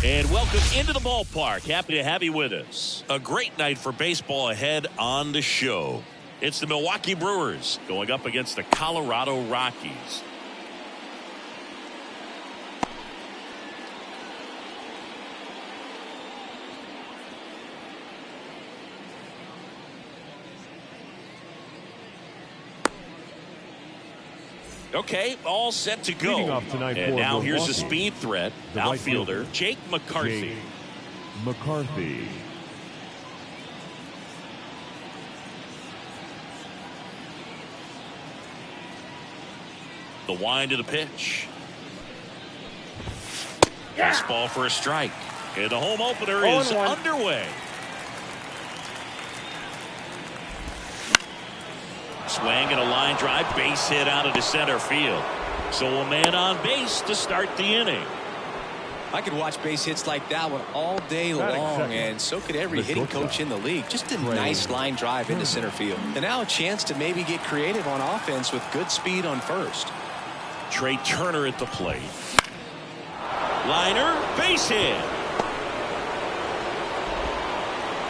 And welcome into the ballpark. Happy to have you with us. A great night for baseball ahead on the show. It's the Milwaukee Brewers going up against the Colorado Rockies. Okay, all set to go. And now here's the speed threat. Outfielder Jake McCarthy. The wind of the pitch. Fastball for a strike. And the home opener is underway. Swing and a line drive, base hit out into center field. So a man on base to start the inning. I could watch base hits like that one all day long, and so could every hitting coach in the league. Just a nice line drive into center field. And now a chance to maybe get creative on offense with good speed on first. Trey Turner at the plate. Liner, base hit.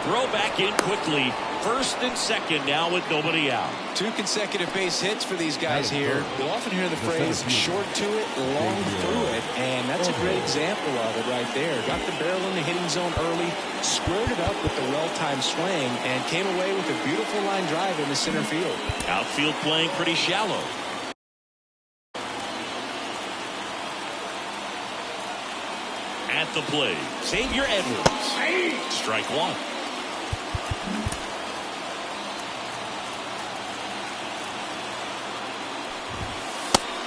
Throw back in quickly. First and second now with nobody out. 2 consecutive base hits for these guys here. You'll often hear the phrase short to it, long through it, and that's a great example of it right there. Got the barrel in the hitting zone early, squared it up with the well-timed swing, and came away with a beautiful line drive in the center field. Outfield playing pretty shallow. At the plate, Xavier Edwards. Strike one.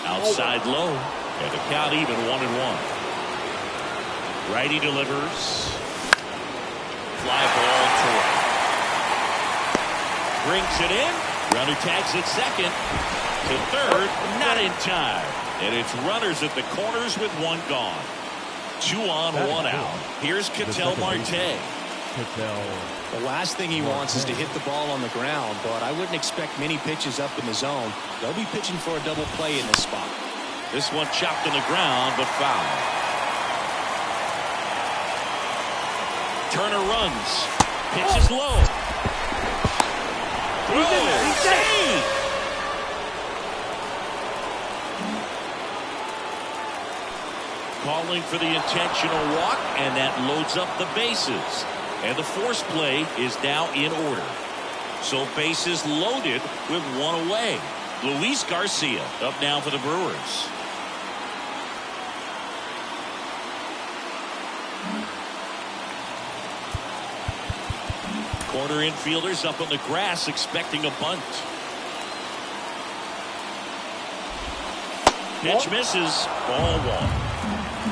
Outside low, and the count even 1-1. Righty delivers. Fly ball to right. Brings it in. Runner tags at second. To third, not in time. And it's runners at the corners with one gone. 2 on, 1 out. Here's Ketel Marte. The last thing he wants is to hit the ball on the ground, but I wouldn't expect many pitches up in the zone. They'll be pitching for a double play in this spot. This one chopped on the ground, but foul. Turner runs. Pitch is low. He's saved. Calling for the intentional walk, and that loads up the bases. And the force play is now in order. So bases loaded with one away. Luis Garcia up now for the Brewers. Corner infielders up on the grass expecting a bunt. Pitch misses. Ball 1.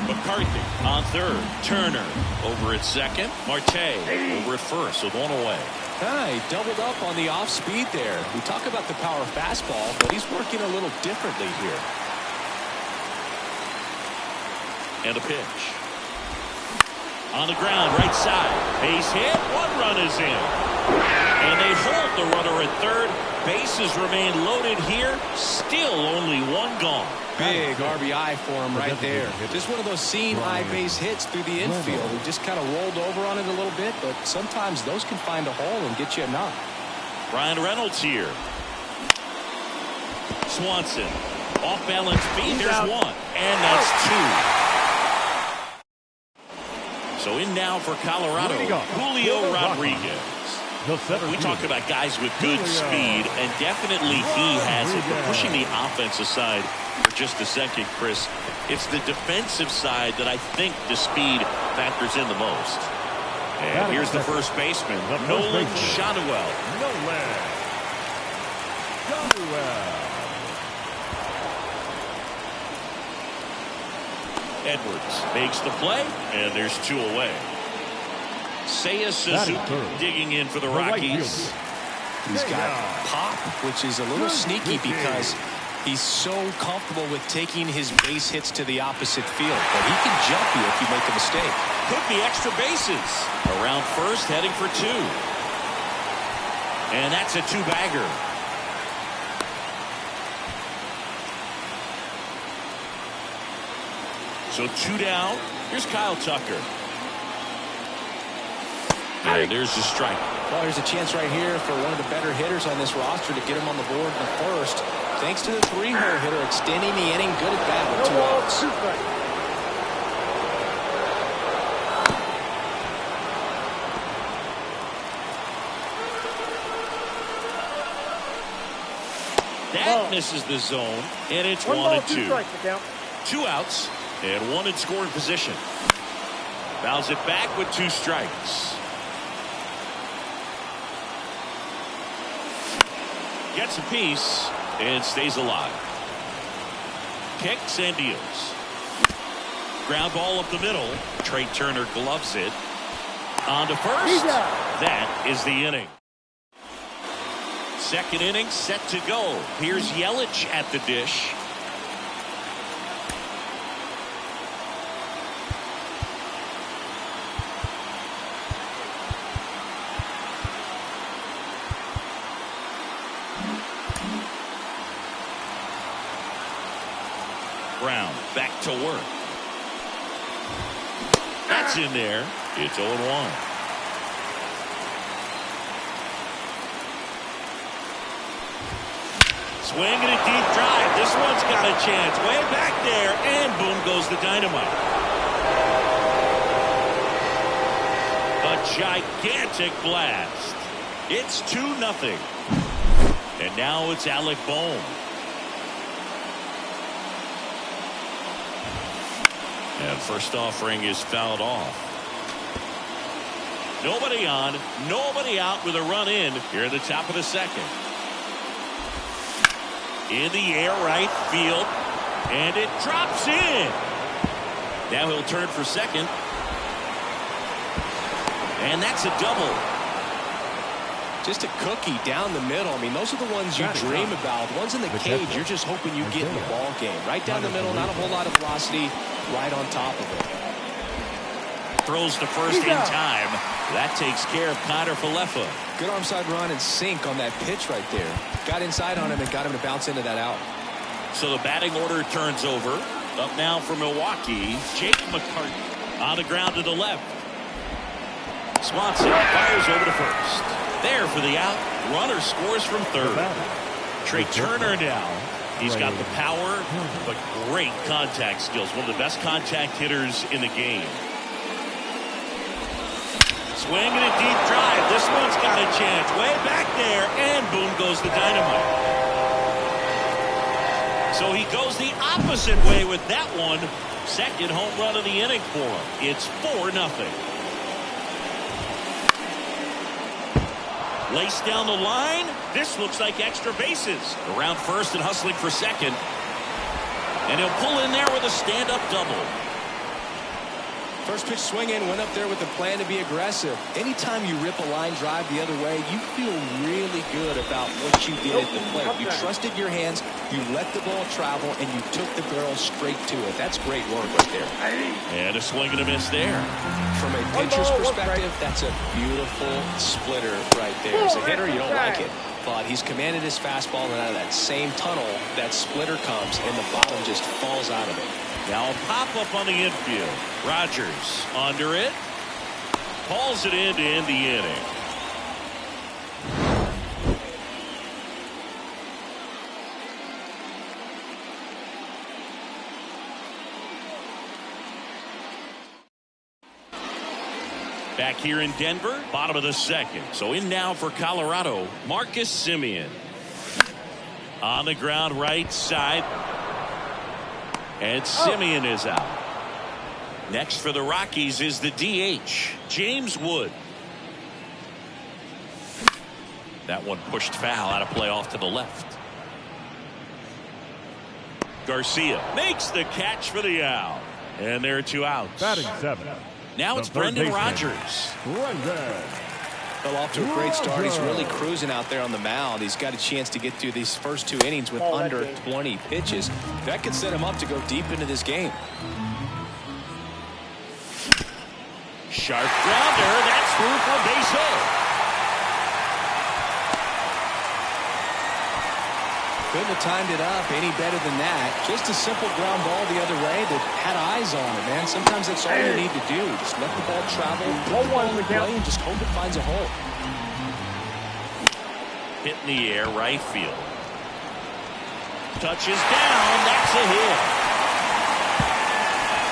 McCarthy on third. Turner over at second. Marte over at first with one away. He doubled up on the off speed there. We talk about the power fastball, but he's working a little differently here. And a pitch. On the ground, right side. Base hit. 1 run is in. And they hold the runner at third. Bases remain loaded here. Still only 1 gone. Big RBI for him right there. Just one of those seeing eye base hits through the infield. He just kind of rolled over on it a little bit, but sometimes those can find a hole and get you a knock. Ryan Reynolds here. Swanson. Off balance beat. There's 1. And that's 2. So in now for Colorado, Julio Rodriguez. We talk about guys with good speed, and definitely he has it. But pushing the offense aside for just a second, Chris, it's the defensive side that I think the speed factors in the most. And here's the first baseman, Nolan Shadwell. Edwards makes the play, and there's 2 away. Seiya Suzuki digging in for the Rockies. He's got pop, which is a little sneaky because he's so comfortable with taking his base hits to the opposite field. But he can jump you if you make a mistake. Could be extra bases. Around first, heading for 2. And that's a 2-bagger. So 2 down. Here's Kyle Tucker. And there's the strike. Well, there's a chance right here for one of the better hitters on this roster to get him on the board in the first. Thanks to the 3-hole hitter extending the inning. Good at that with 2 outs. That misses the zone, and it's 1-2. 2 outs and 1 in scoring position. Fouls it back with 2 strikes. Gets a piece and stays alive. Kicks and deals. Ground ball up the middle. Trey Turner gloves it. On to first. That is the inning. Second inning set to go. Here's Yelich at the dish. Brown back to work. That's in there. It's 0-1. Swing and a deep drive. This one's got a chance. Way back there. And boom goes the dynamite. A gigantic blast. It's 2-0. And now it's Alec Bohm. And first offering is fouled off. Nobody on, nobody out with a run in here at the top of the second. In the air, right field, and it drops in. Now he'll turn for second. And that's a double. Just a cookie down the middle. I mean, those are the ones you dream about. The ones in the cage, you're just hoping you get in the ball game. Right down the middle, not a whole lot of velocity, right on top of it. Throws to first in time. That takes care of Connor Falefa. Good arm side run and sink on that pitch right there. Got inside on him and got him to bounce into that out. So the batting order turns over. Up now for Milwaukee, Jake McCartney on the ground to the left. Swanson fires over to first. There for the out. Runner scores from third. Trey Turner now. He's got the power, but great contact skills. One of the best contact hitters in the game. Swing and a deep drive. This one's got a chance. Way back there, and boom goes the dynamite. So he goes the opposite way with that one. Second home run of the inning for him. It's 4-0. Laced down the line. This looks like extra bases. Around first and hustling for second. And he'll pull in there with a stand-up double. First pitch swing in, went up there with a plan to be aggressive. Anytime you rip a line drive the other way, you feel really good about what you did at the plate. You trusted your hands, you let the ball travel, and you took the barrel straight to it. That's great work right there. And a swing and a miss there. From a pitcher's perspective, that's a beautiful splitter right there. As a hitter, you don't like it. But he's commanded his fastball, and out of that same tunnel, that splitter comes, and the bottom just falls out of it. Now a pop-up on the infield. Rogers under it. Hauls it in to end the inning. Back here in Denver, bottom of the second. So in now for Colorado, Marcus Semien. On the ground right side. And Semien is out. Next for the Rockies is the DH, James Wood. That one pushed foul out of play off to the left. Garcia makes the catch for the out. And there are 2 outs. Batting 7. Now it's Brendan Rodgers. Well, off to a great start. He's really cruising out there on the mound. He's got a chance to get through these first 2 innings with under 20 pitches. That could set him up to go deep into this game. Sharp grounder. That's through for a base hit. Couldn't have timed it up any better than that. Just a simple ground ball the other way that had eyes on it, man. Sometimes that's all you need to do. Just let the ball travel, put the ball in play, and just hope it finds a hole. Hit in the air, right field. Touches down. That's a hit.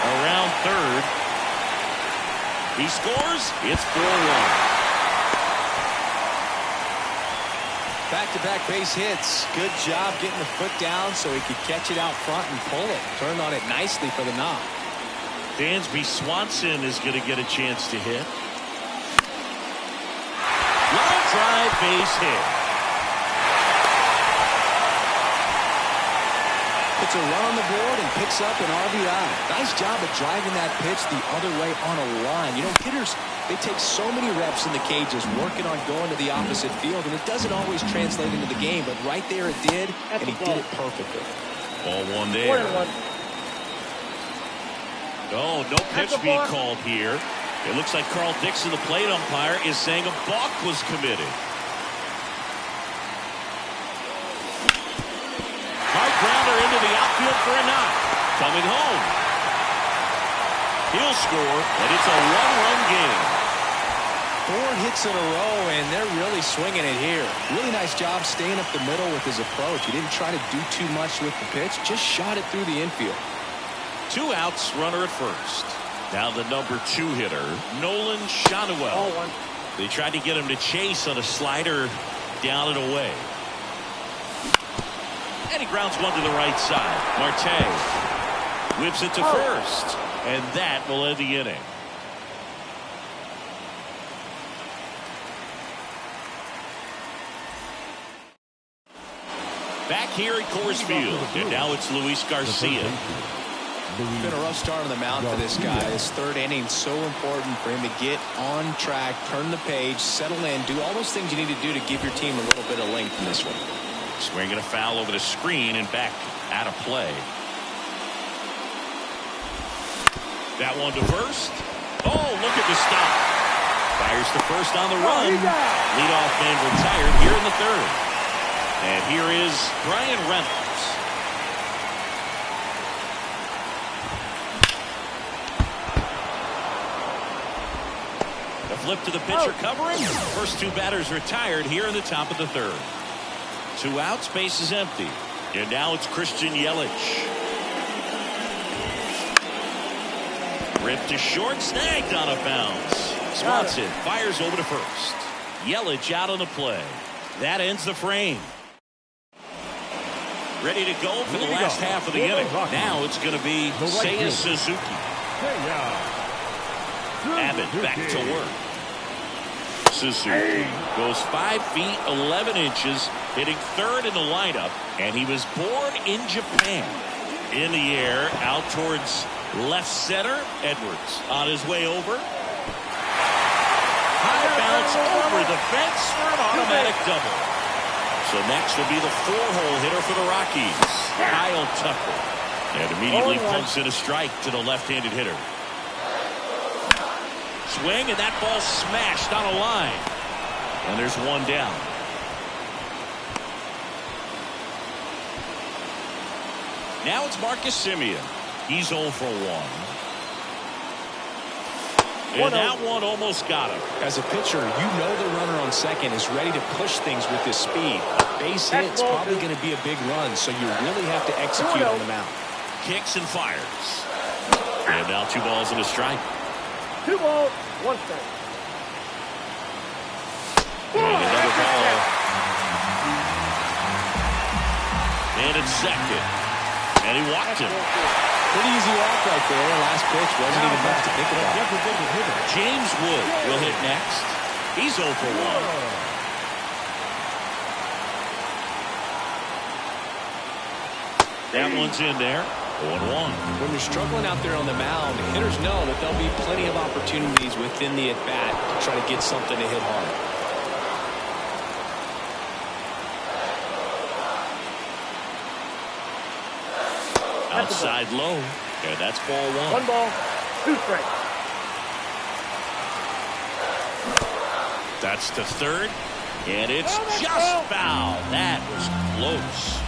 Around third. He scores. It's 4-1. Back-to-back base hits. Good job getting the foot down so he could catch it out front and pull it. Turned on it nicely for the knock. Dansby Swanson is going to get a chance to hit. Line drive, base hit. Puts a run on the board and picks up an RBI. Nice job of driving that pitch the other way on a line. You know, hitters, they take so many reps in the cages working on going to the opposite field, and it doesn't always translate into the game, but right there it did, and he did it perfectly. Ball one there. Oh, no pitch being called here. It looks like Carl Dixon, the plate umpire, is saying a balk was committed. High grounder into the outfield for a knock. Coming home. He'll score, and it's a one-run game. 4 hits in a row, and they're really swinging it here. Really nice job staying up the middle with his approach. He didn't try to do too much with the pitch, just shot it through the infield. 2 outs, runner at first. Now the number 2 hitter, Nolan Shanuel. They tried to get him to chase on a slider down and away. And he grounds one to the right side. Marte whips it to first. And that will end the inning. Back here at Coors Field. And now it's Luis Garcia. It's been a rough start on the mound for this guy. This third inning so important for him to get on track, turn the page, settle in, do all those things you need to do to give your team a little bit of length in this one. Swinging a foul over the screen and back out of play. That one to first. Oh, look at the stop. Fires to first on the run. Leadoff man retired here in the third. And here is Brian Reynolds. The flip to the pitcher covering. First 2 batters retired here in the top of the third. 2 outs, base is empty. And now it's Christian Yelich. Ripped to short, snagged on a bounce. Swanson fires over to first. Yelich out on the play. That ends the frame. Ready to go for the last half of the inning. Now it's going to be Seiya Suzuki. Abbott back to work. Suzuki goes 5 feet 11 inches, hitting third in the lineup, and he was born in Japan. In the air, out towards left center. Edwards on his way over. High bounce over the fence for an automatic double. So next will be the 4-hole hitter for the Rockies, Kyle Tucker. And immediately pumps in a strike to the left-handed hitter. Swing, and that ball smashed on a line. And there's one down. Now it's Marcus Semien. He's 0 for 1. And that one almost got him. As a pitcher, you know the runner on second is ready to push things with his speed. Base hit's probably going to be a big run, so you really have to execute on the mound. Kicks and fires. And now 2 balls and a strike. 2 balls, 1 strike. And another ball. And it's second. And he walked him. Pretty easy walk right there. Last pitch wasn't even enough to pick it up. James Wood will hit next. He's 0 for 1. That one's in there. 0-1. When you're struggling out there on the mound, hitters know that there'll be plenty of opportunities within the at-bat to try to get something to hit hard. Outside low. And that's ball 1. 1 ball, 2 strikes. That's to third. And it's just foul. That was close.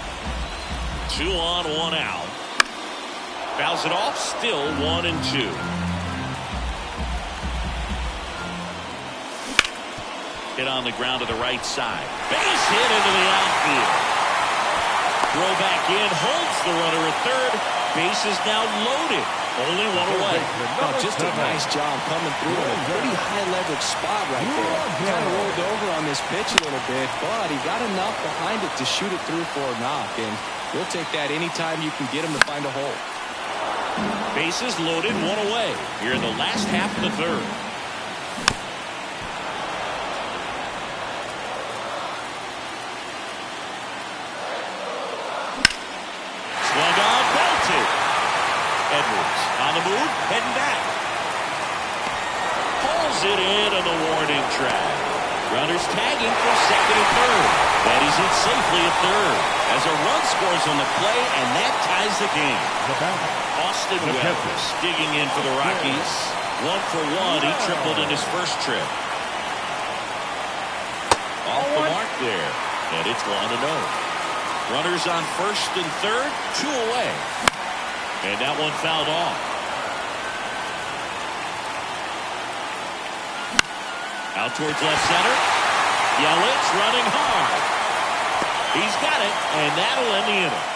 2 on, 1 out. Fouls it off, still 1-2. Hit on the ground to the right side. Base hit into the outfield. Throw back in, holds the runner at third. Base is now loaded. Only 1 away. Oh, just a nice job coming through in a pretty high leverage spot right there. Kind of rolled over on this pitch a little bit, but he got enough behind it to shoot it through for a knock. And we'll take that anytime you can get him to find a hole. Bases loaded, 1 away. Here in the last half of the third. Swung on, belted. Edwards on the move, heading back. Pulls it in on the warning track. Runners tagging for second and third. That is it safely at third. As a run scores on the play, and that ties the game. Austin Wells digging in for the Rockies. 1 for 1. He tripled in his first trip. Off the mark there. And it's 1-0. Runners on first and third, 2 away. And that one fouled off. Out towards left center. Yelich running hard. He's got it, and that'll end the inning.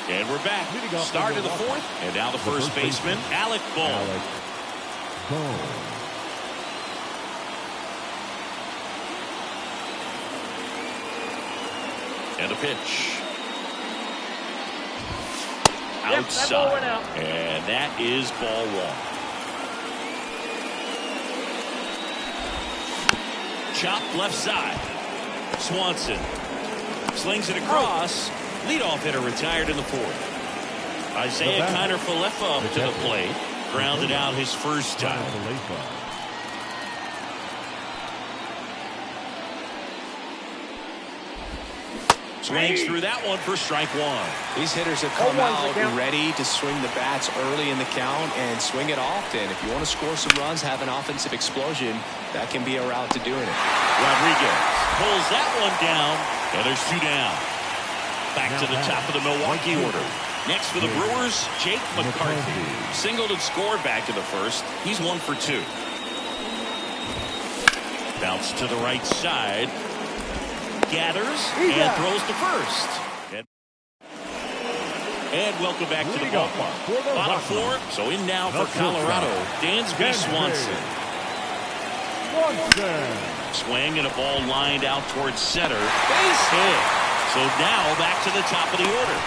And we're back. Start of the fourth. And now the first baseman, Alec Bohm. And a pitch. Outside. And that is ball 1. Chopped left side. Swanson slings it across. Leadoff hitter retired in the fourth. Isaiah Kiner-Falefa up to the plate. Grounded out his first time. Swings through that one for strike 1. These hitters have come out ready to swing the bats early in the count and swing it often. If you want to score some runs, have an offensive explosion, that can be a route to doing it. Rodriguez pulls that one down, and there's 2 down. Back to the top of the Milwaukee order. Next for the Brewers, Jake McCarthy. Singled and scored back in the first. He's 1 for 2. Bounce to the right side. Gathers and throws to first. And welcome back to the ballpark. Bottom 4, so in now for Colorado, Dansby Swanson. Swing and a ball lined out towards center. Base hit. So now back to the top of the order.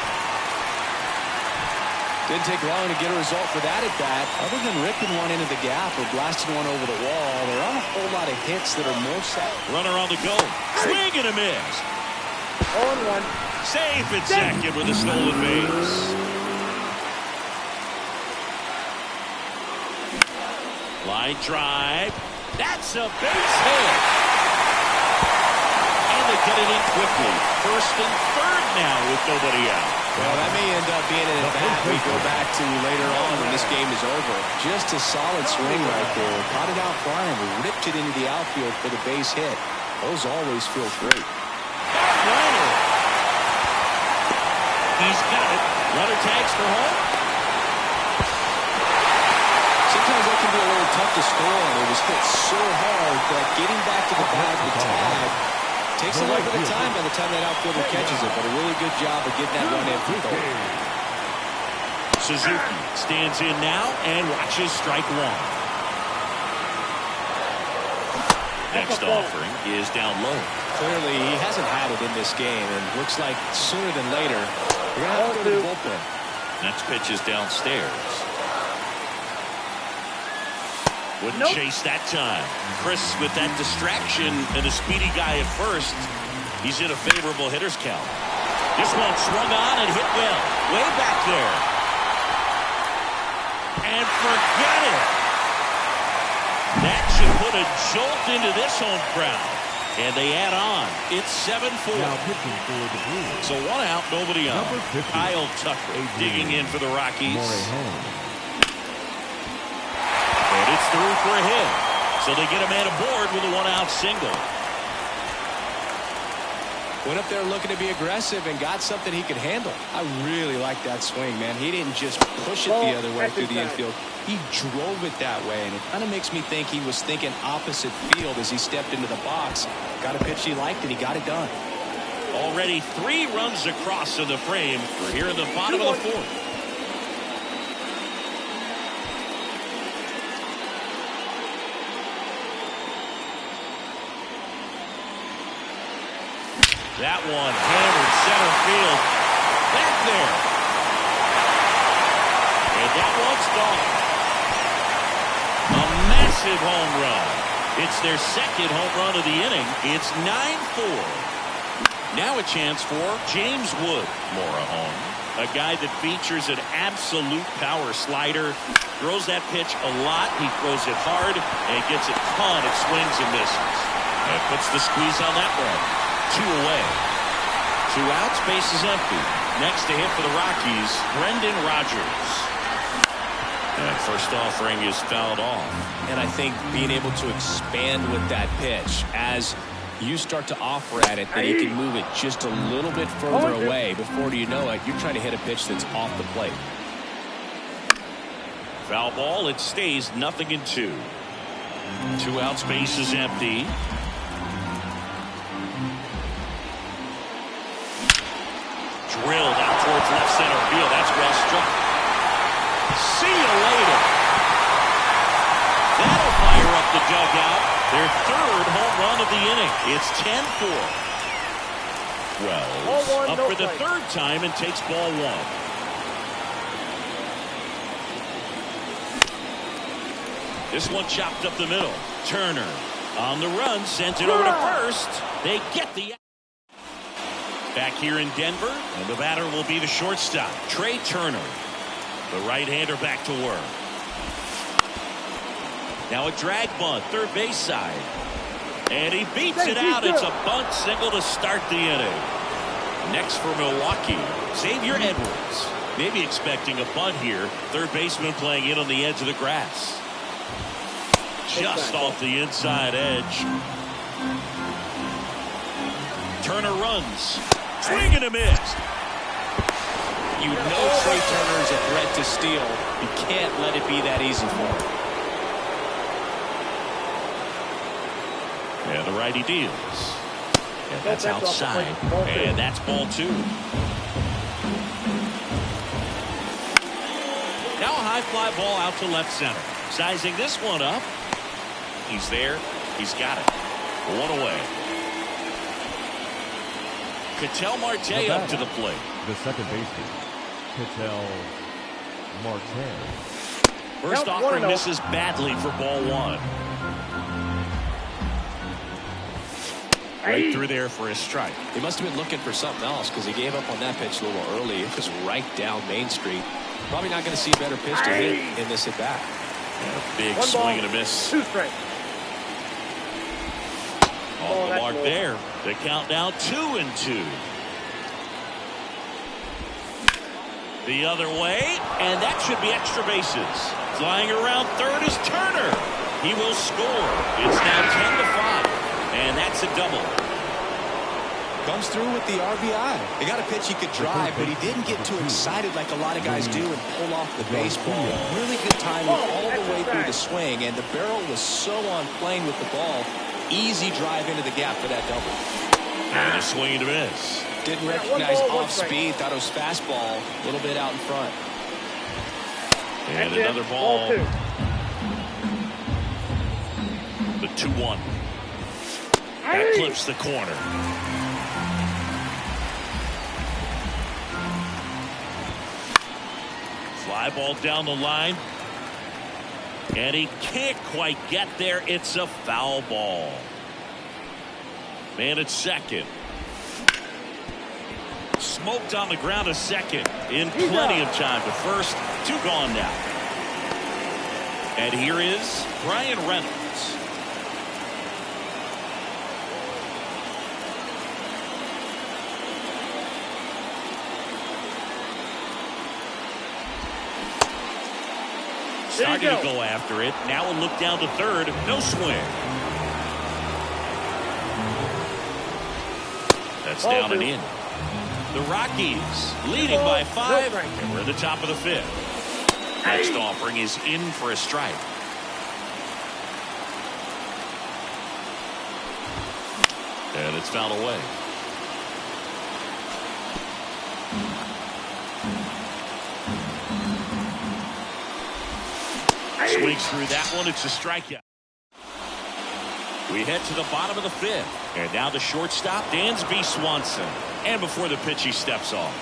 Didn't take long to get a result for that at bat. Other than ripping one into the gap or blasting one over the wall, there aren't a whole lot of hits that are more set. Runner on the go. Swing and a miss. 0-1. Safe at second with a stolen base. Line drive. That's a base hit. They get it in quickly. First and third now with nobody out. Well, that may end up being an at-bat we go back to later on when this game is over. Just a solid swing right there. Caught it out flying. Ripped it into the outfield for the base hit. Those always feel great. Runner. He's got it. Runner tags for home. Sometimes that can be a little tough to score on. It was hit so hard that getting back to the bag with tag takes a little bit of time by the time that outfielder catches it, but a really good job of getting that run in for third. Suzuki stands in now and watches strike 1. Next offering is down low. Clearly, he hasn't had it in this game, and looks like sooner than later, we're going to have to go to the bullpen. Next pitch is downstairs. Wouldn't chase that time. Chris with that distraction and a speedy guy at first. He's in a favorable hitter's count. This one swung on and hit well. Way back there. And forget it. That should put a jolt into this home crowd. And they add on. It's 7-4. So one out, nobody on. Kyle Tucker digging in for the Rockies. And it's through for a hit. So they get a man aboard with a one-out single. Went up there looking to be aggressive and got something he could handle. I really like that swing, man. He didn't just push it the other way through the infield. He drove it that way, and it kind of makes me think he was thinking opposite field as he stepped into the box. Got a pitch he liked, and he got it done. Already 3 runs across in the frame. We're here in the bottom of the 4th. That one hammered center field. Back there. And that one's gone. A massive home run. It's their second home run of the inning. It's 9-4. Now a chance for James Wood. Mora home. A guy that features an absolute power slider. Throws that pitch a lot. He throws it hard and gets a ton of swings and misses. And puts the squeeze on that one. 2 away. 2 outs, base is empty. Next to hit for the Rockies, Brendan Rodgers. And first offering is fouled off. And I think being able to expand with that pitch as you start to offer at it, that you can move it just a little bit further away. Before you know it, you're trying to hit a pitch that's off the plate. Foul ball, it stays 0-2. 2 outs, base is empty. Drilled out towards left center field. That's well struck. See you later. That'll fire up the dugout. Their 3rd home run of the inning. It's 10-4. Wells up for the 3rd time and takes ball 1. This one chopped up the middle. Turner on the run, sends it over to first. They get the back here in Denver, and the batter will be the shortstop, Trey Turner. The right-hander back to work. Now a drag bunt, third base side. And he beats it out. It's a bunt single to start the inning. Next for Milwaukee, Xavier Edwards. Maybe expecting a bunt here. Third baseman playing in on the edge of the grass. Just off the inside edge. Turner runs. Swing and a miss. You know Trey Turner is a threat to steal. You can't let it be that easy for him. And the righty deals. And that's outside. And that's ball 2. Now a high fly ball out to left center. Sizing this one up. He's there. He's got it. 1 away. Ketel Marte up to the plate. The second baseman, Ketel Marte. First offering misses badly for ball 1. Right through there for a strike. He must have been looking for something else because he gave up on that pitch a little early. It was right down Main Street. Probably not going to see a better pitch to hit in this at bat. And a big swing and a miss. 2 strikes. Off the mark there. The count now 2-2. The other way, and that should be extra bases. Flying around third is Turner. He will score. It's now 10-5, and that's a double. Comes through with the RBI. He got a pitch he could drive, but he didn't get too excited like a lot of guys do and pull off the baseball. Really good timing all the way through the swing, and the barrel was so on plane with the ball. Easy drive into the gap for that double. And a swing and a miss. Didn't recognize off speed. Thought it was fastball. A little bit out in front. And another ball. The 2-1. That clips the corner. Fly ball down the line. And he can't quite get there. It's a foul ball. Man at second. Smoked on the ground a second in plenty of time. But first, 2 gone now. And here is Brian Reynolds. Starting to go after it. Now a look down to third. No swing. That's down and in. The Rockies leading by 5. And we're at the top of the 5th. Next offering is in for a strike. And it's fouled away. Swings through that one. It's a strikeout. We head to the bottom of the 5th. And now the shortstop, Dansby Swanson. And before the pitch, he steps off.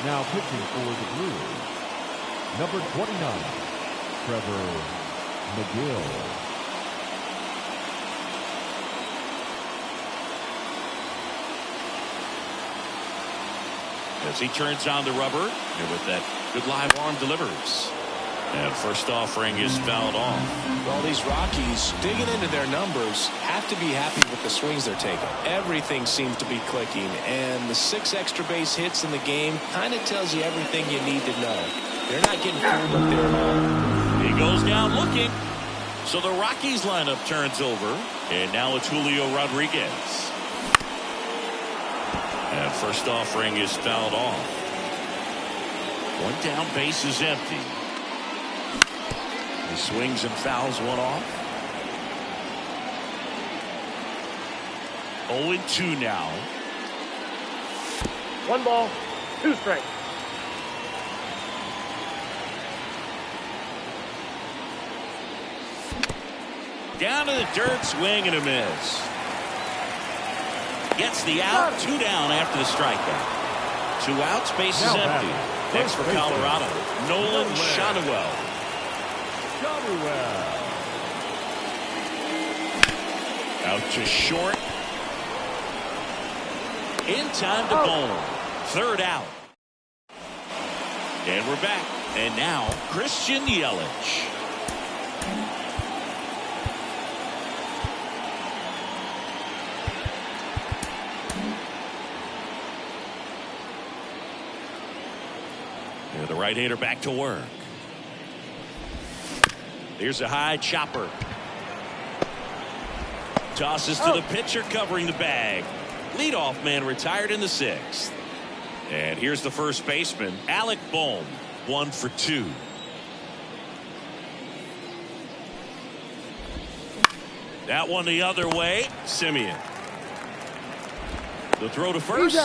Now pitching for the Brewers, number 29, Trevor McGill. As he turns on the rubber, and with that good live arm delivers. And first offering is fouled off. Well, these Rockies, digging into their numbers, have to be happy with the swings they're taking. Everything seems to be clicking, and the 6 extra base hits in the game kind of tells you everything you need to know. They're not getting fooled up there at all. He goes down looking. So the Rockies lineup turns over, and now it's Julio Rodriguez. And first offering is fouled off. One down, base is empty. He swings and fouls one off. 0-2 now. 1 ball, 2 strikes. Down to the dirt, swing and a miss. Gets the out, 2 down after the strikeout. 2 outs, base is empty. Next for Colorado, Nolan Shadowell. Out to short. In time to Bone. 3rd out. And we're back. And now Christian Yelich. And the right-hander back to work. Here's a high chopper. Tosses to the pitcher covering the bag. Leadoff man retired in the 6th. And here's the first baseman, Alec Bohm, 1 for 2. That one the other way, Simeon. The throw to first.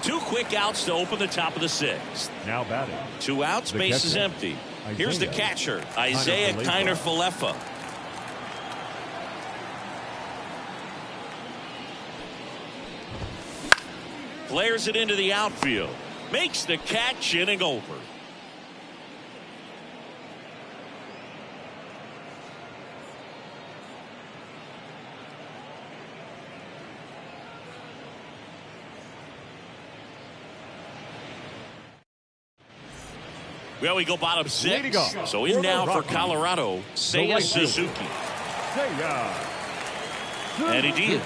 2 quick outs to open the top of the 6th. Now batting. 2 outs, base is empty. Here's the catcher, Isaiah Kiner-Falefa. Flares it into the outfield. Makes the catch, inning over. Well, we go bottom 6. So in now for Colorado, Seiya Suzuki. Eddie Diaz.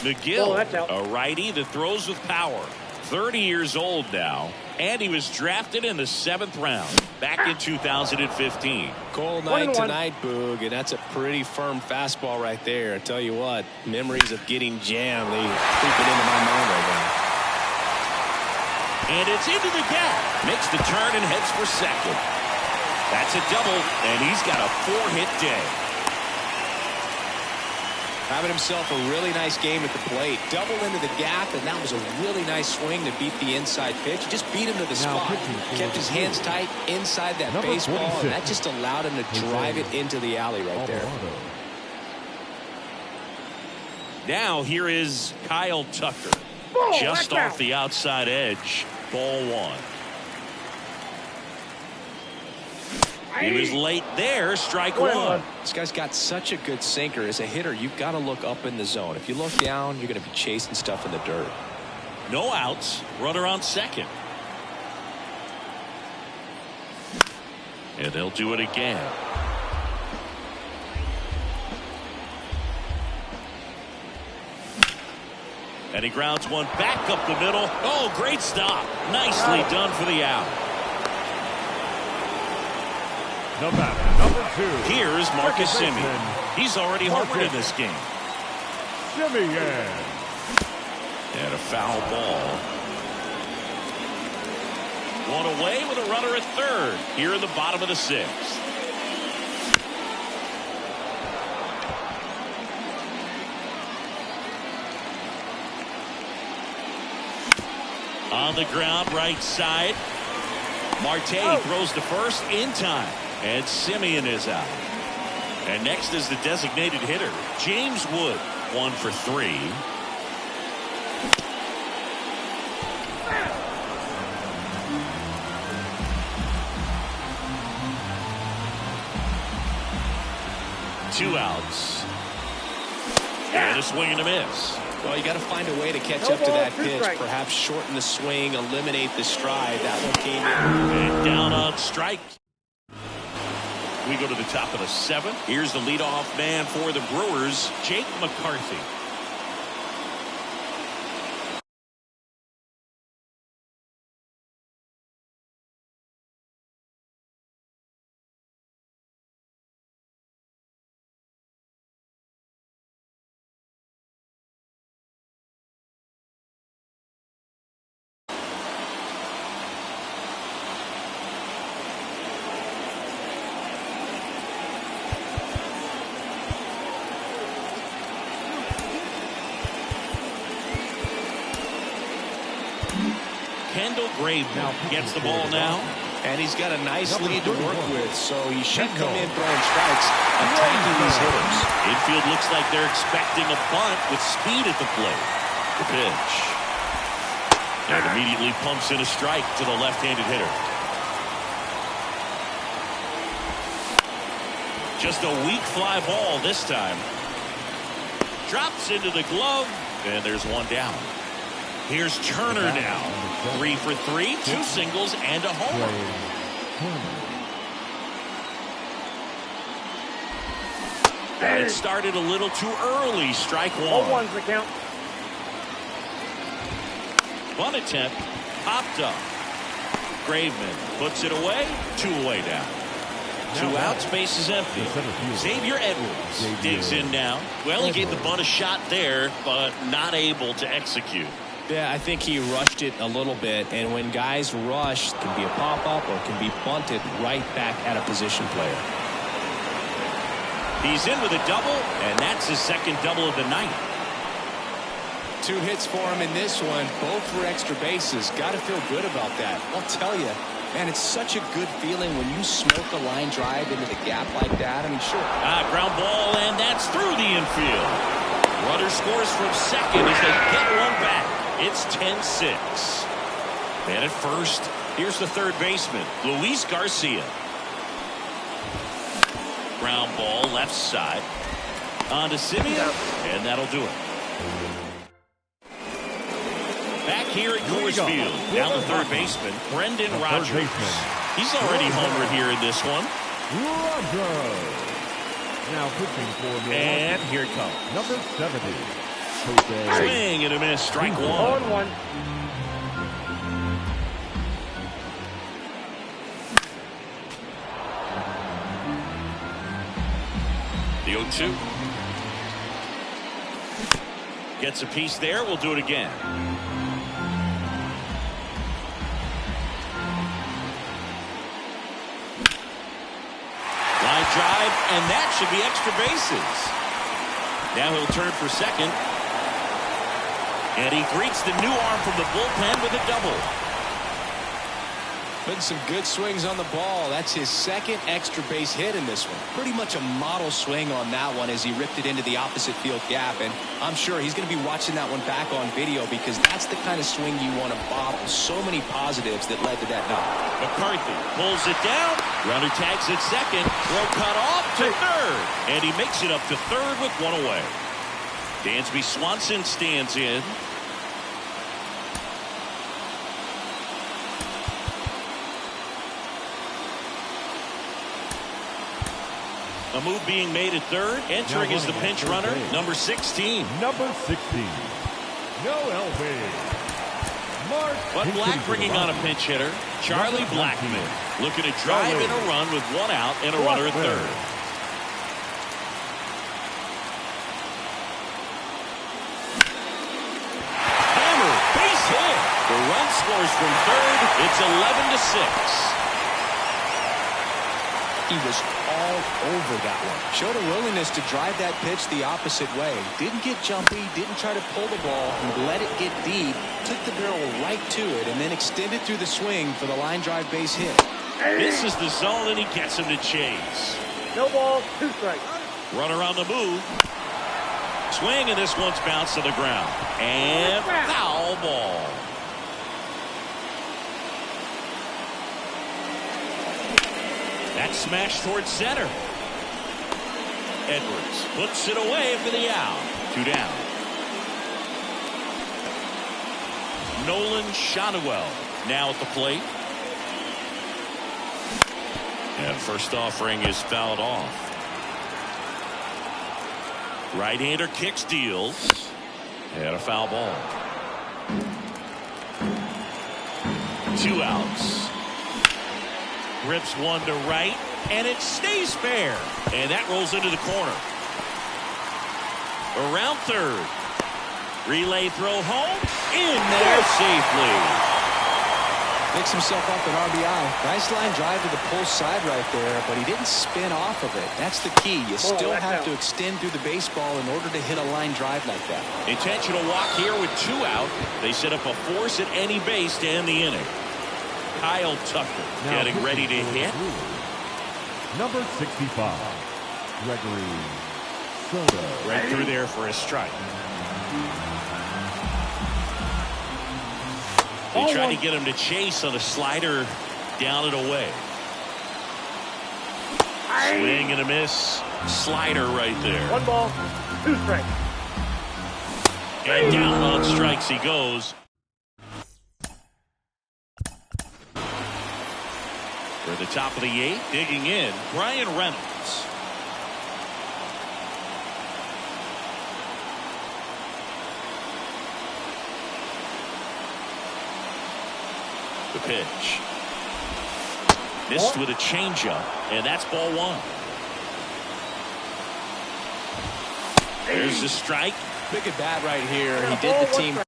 McGill, a righty that throws with power. 30 years old now, and he was drafted in the 7th round back in 2015. Cold night tonight, Boog, and that's a pretty firm fastball right there. I tell you what, memories of getting jammed, they creeping into my mind right now. And it's into the gap. Makes the turn and heads for second. That's a double, and he's got a 4-hit day. Having himself a really nice game at the plate. Double into the gap, and that was a really nice swing to beat the inside pitch. Just beat him to the spot. Kept his hands tight inside that baseball, and that just allowed him to drive it into the alley right there. Now here is Kyle Tucker. Just off the outside edge. Ball 1. He was late there. Strike 1. This guy's got such a good sinker. As a hitter, you've got to look up in the zone. If you look down, you're going to be chasing stuff in the dirt. No outs. Runner on second. And they'll do it again. And he grounds one back up the middle. Oh, great stop. Nicely done for the out. The batter, number 2. Here's Marcus Second Semien. baseman, He's already homered in this game. Semien. And a foul ball. One away with a runner at third here in the bottom of the 6th. On the ground, right side. Marte throws to first in time. And Semien is out. And next is the designated hitter, James Wood, 1 for 3. Two outs. And a swing and a miss. Well, you got to find a way to catch up to that pitch. Perhaps shorten the swing, eliminate the stride. That one came in. And down on strike. We go to the top of the 7th. Here's the leadoff man for the Brewers, Jake McCarthy. Graveman gets the ball now. And he's got a nice lead to work with, so he should come in throwing strikes, attacking these hitters. Infield looks like they're expecting a bunt with speed at the plate. The pitch. And immediately pumps in a strike to the left-handed hitter. Just a weak fly ball this time. Drops into the glove, and there's one down. Here's Turner now. 3 for 3, 2 singles and a homer. And it started a little too early. Strike 1. 0-1's the count. Bunt attempt popped up. Graveman puts it away. 2 away down. 2 outs, base is empty. Xavier Edwards digs in now. Well, he gave the bunt a shot there, but not able to execute. Yeah, I think he rushed it a little bit, and when guys rush, it can be a pop-up or it can be bunted right back at a position player. He's in with a double, and that's his second double of the night. 2 hits for him in this one, both for extra bases. Got to feel good about that. I'll tell you, man, it's such a good feeling when you smoke a line drive into the gap like that. I mean, sure. Ground ball, and that's through the infield. Runner scores from second as they get one back. It's 10-6. And at first, here's the third baseman, Luis Garcia. Ground ball, left side. On to Semien, and that'll do it. Back here at Coors Field, down the third baseman, Brendan Rodgers. He's already homered here in this one. Rodgers. Now pitching for Milwaukee. And here it comes. Number 70. Swing and a miss. Strike 1. 0-1. The 0-2. Gets a piece there. We'll do it again. Line drive, and that should be extra bases. Now he'll turn for second. And he greets the new arm from the bullpen with a double. Putting some good swings on the ball. That's his second extra base hit in this one. Pretty much a model swing on that one as he ripped it into the opposite field gap. And I'm sure he's going to be watching that one back on video because that's the kind of swing you want to bottle. So many positives that led to that knock. McCarthy pulls it down. Runner tags at second. Throw cut off to third. And he makes it up to third with one away. Dansby Swanson stands in. A move being made at third. Entering is the pinch runner, number 16. Number 16. No LB. But Black bringing on a pinch hitter, Charlie Blackmon, looking to drive in a run with one out and a runner at third. Hammer, base hit. The run scores from third. It's 11-6. He was all over that one. Showed a willingness to drive that pitch the opposite way. Didn't get jumpy, didn't try to pull the ball, and let it get deep. Took the barrel right to it and then extended through the swing for the line drive base hit. This is the zone, and he gets him to chase. No ball, 2 strikes. Runner on the move. Swing, and this one's bounced to the ground. And foul ball. That smash towards center. Edwards puts it away for the out. 2 down. Nolan Shotwell now at the plate. And first offering is fouled off. Right-hander kicks, deals. And a foul ball. 2 outs. Rips one to right, and it stays fair. And that rolls into the corner. Around third. Relay throw home. In there safely. Picks himself up an RBI. Nice line drive to the pull side right there, but he didn't spin off of it. That's the key. You still have to extend through the baseball in order to hit a line drive like that. Intentional walk here with 2 out. They set up a force at any base to end the inning. Kyle Tucker getting ready to hit. Number 65, Gregory Soto. Right through there for a strike. They tried to get him to chase on a slider down and away. Swing and a miss. Slider right there. 1 ball, 2 strikes. And down on strikes he goes. For the top of the 8th, digging in, Brian Reynolds. The pitch. Missed with a changeup, and that's ball 1. There's the strike. Big at bat right here. He did the team.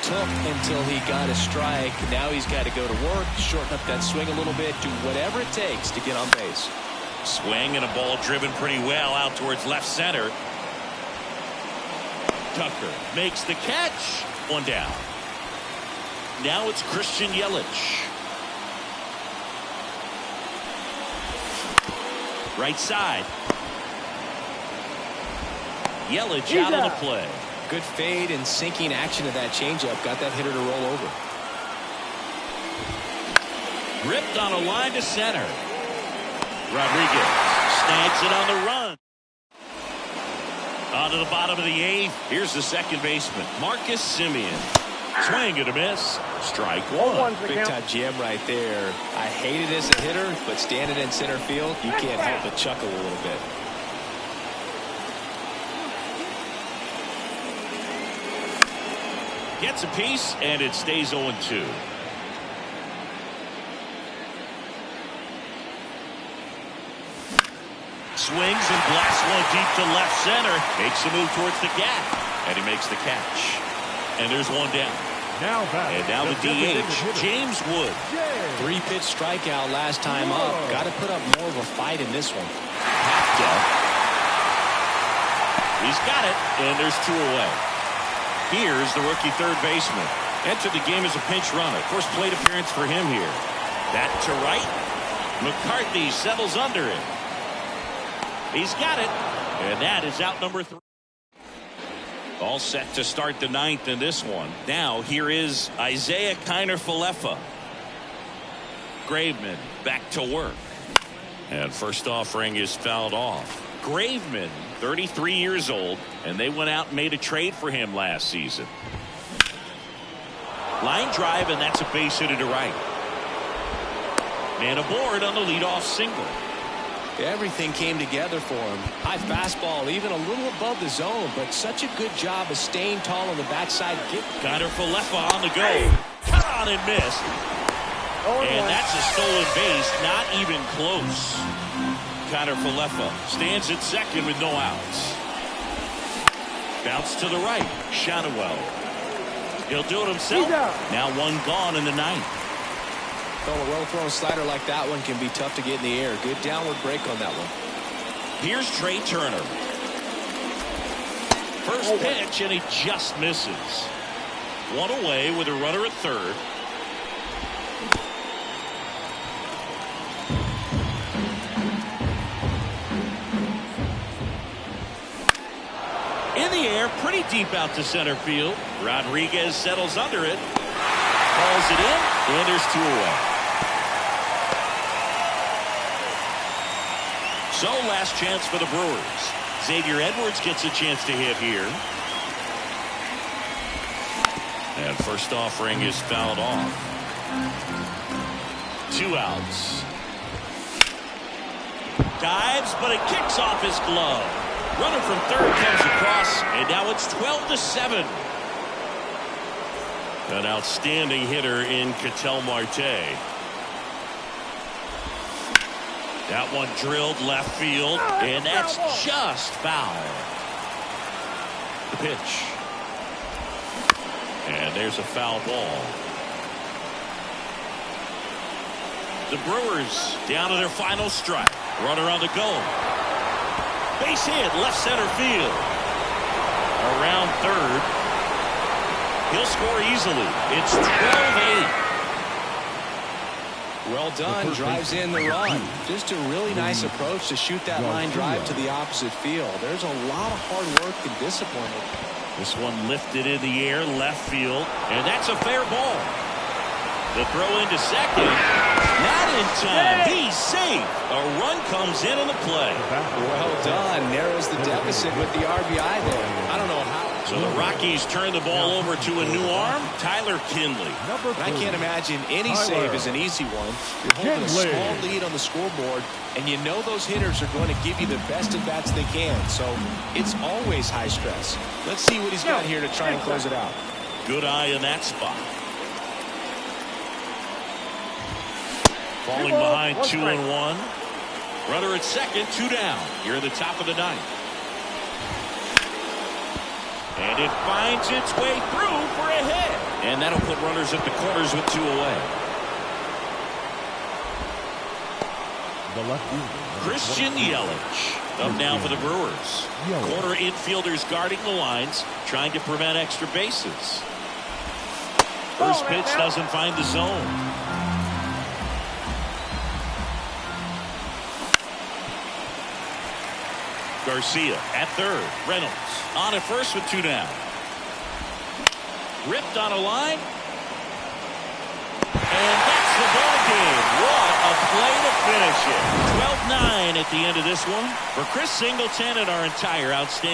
Took until he got a strike. Now he's got to go to work, shorten up that swing a little bit, do whatever it takes to get on base. Swing and a ball driven pretty well out towards left center. Tucker makes the catch. 1 down. Now it's Christian Yelich. Right side. Yelich out of the play. Good fade and sinking action of that changeup. Got that hitter to roll over. Ripped on a line to center. Rodriguez snags it on the run. On to the bottom of the 8th. Here's the second baseman, Marcus Semien. Swing and a miss. Strike 1. Big time jam right there. I hate it as a hitter, but standing in center field, you can't help but chuckle a little bit. Gets a piece, and it stays 0-2. Swings and blasts one deep to left center. Makes a move towards the gap, and he makes the catch. And there's 1 down. Now the DH, James Wood. 3-pitch strikeout last time up. Got to put up more of a fight in this one. He's got it, and there's 2 away. Here's the rookie third baseman. Entered the game as a pinch runner. First plate appearance for him here. That to right. McCarthy settles under it. He's got it. And that is out number 3. All set to start the 9th in this one. Now here is Isaiah Kiner-Falefa. Graveman back to work. And first offering is fouled off. Graveman, 33 years old, and they went out and made a trade for him last season. Line drive, and that's a base hit to right. Man aboard on the leadoff single. Everything came together for him. High fastball, even a little above the zone, but such a good job of staying tall on the backside. Gunnar Falefa on the go. Cut on and missed. And that's a stolen base, not even close. Gunnar Falefa stands at second with no outs. Bounce to the right. Shadowell. He'll do it himself. Now one gone in the ninth. Well, a well-thrown slider like that one can be tough to get in the air. Good downward break on that one. Here's Trey Turner. First pitch, and he just misses. One away with a runner at third. In the air, pretty deep out to center field. Rodriguez settles under it. Calls it in, and there's two away. So, last chance for the Brewers. Xavier Edwards gets a chance to hit here. And first offering is fouled off. 2 outs. Dives, but it kicks off his glove. Runner from third comes across, and now it's 12-7. An outstanding hitter in Ketel Marte. That one drilled left field, and that's just foul. The pitch. And there's a foul ball. The Brewers down to their final strike. Runner on the go. Base hit, left center field. Around third. He'll score easily. It's 12-8. Well done. Drives in the run. Just a really nice approach to shoot that line drive to the opposite field. There's a lot of hard work and discipline. This one lifted in the air, left field, and that's a fair ball. The throw into second. Not in time. He's safe. A run comes in on the play. Well done. Narrows the deficit with the RBI there. I don't know how. So the Rockies turn the ball over to a new arm, Tyler Kinley. I can't imagine any save is an easy one. You're holding a small lead on the scoreboard, and you know those hitters are going to give you the best at-bats they can. So it's always high stress. Let's see what he's got here to try and close it out. Good eye in that spot. Falling behind 2-1. Runner at second, 2 down. Here in the top of the ninth. And it finds its way through for a hit. And that'll put runners at the corners with 2 away. Christian Yelich up now for the Brewers. Corner infielders guarding the lines, trying to prevent extra bases. First pitch doesn't find the zone. Garcia at third. Reynolds on at first with 2 down. Ripped on a line. And that's the ball game. What a play to finish it. 12-9 at the end of this one. For Chris Singleton and our entire outstanding